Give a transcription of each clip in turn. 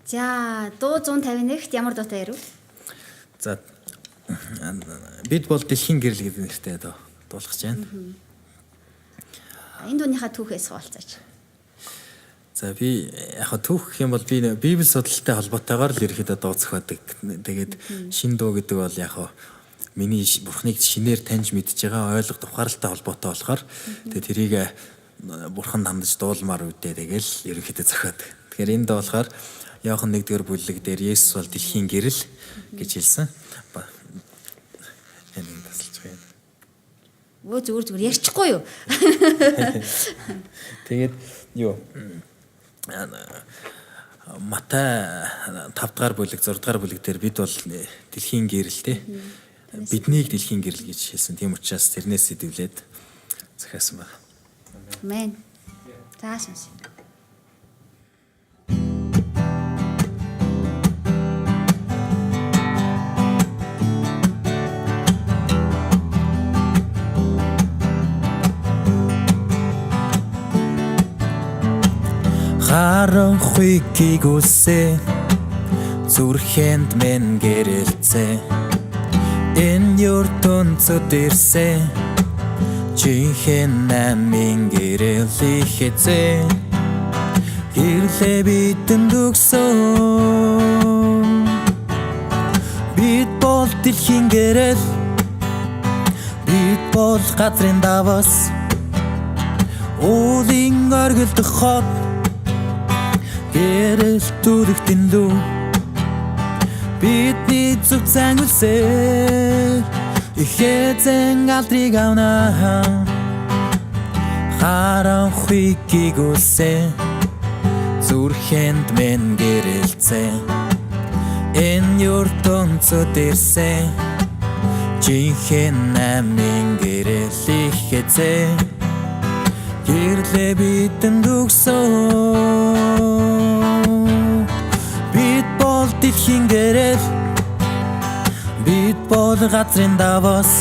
За дуу 151-т ямар дуутай ярив? За бид бол дэлхийн гэрэл гэдэг нэртэй дуулгаж байна. Энэ дууныхаа түүхээс хуваалцаач. За би яг түүх гэх юм бол би Библи судалтай холбоотойгоор л ерөөхдөө дуу зохиодог. Тэгээд шин дуу гэдэг бол яг миний бурхныг шинээр таньж мэдж байгаа ойлгох ухаалтай холбоотой болохоор тэгээд тэрийг бурхан хандаж дуулмаар үдээ тэгэл ерөөхдөө зохиодог. Тэгэхээр энэ дуу болохоор Иохан 1-р бүлэг дээр Есүс бол дэлхийн гэрэл гэж хэлсэн. Энэ тасалж байна. Өө зүгээр ярьчихгүй юу? Тэгээд юу Матай 5-р бүлэг 6-р бүлэг дээр бид бол дэлхийн гэрэлтэй биднийг дэлхийн гэрэл гэж хэлсэн. Тийм учраас тэрнээс сэдвлээд захиасан байна. Амен. За сонс. Харанхуйг үсэ зүрхэнд мен гэрэлцээ энэ ертөнцөд ирсэн чихэн намын гэрэл ихэзээ гэрлээ бидэнд өгсөн бид бол дэлхийн гэрэл бид бол газрын даваас уулын оргилдох хот гэрэл түрэгтэн лүү бидний зүг зангилсээр ихэзэн алдрыг авнаа харанхуйг үсэ зүрхэнд мен гэрэлцээ энэ ертөнцөд ирсэн чихэн намын гэрэл ихэзээ гэрлээ бидэнд өгсөн бид бол дэлхийн гэрэл бид бол газрын даваас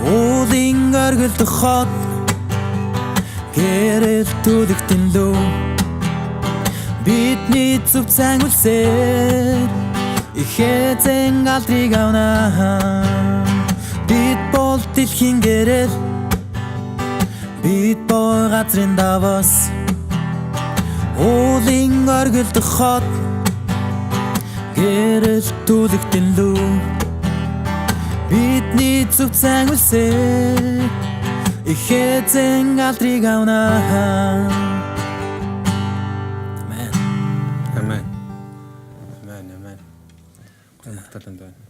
уулын оргилдох хот гэрэл түлэгтэн лүү бидний зүв зангилсээр ихэзэн алдрыг авнаа бид бол дэлхийн гэрэл бид бол газрын даваас уулын оргилдох хот гэрэл түлэгтэн лүү бидний зүг зангилсээр ихэзэн алдрыг авнаа. Амен. Амен. Амен. Амен. Гомдтолонд байна.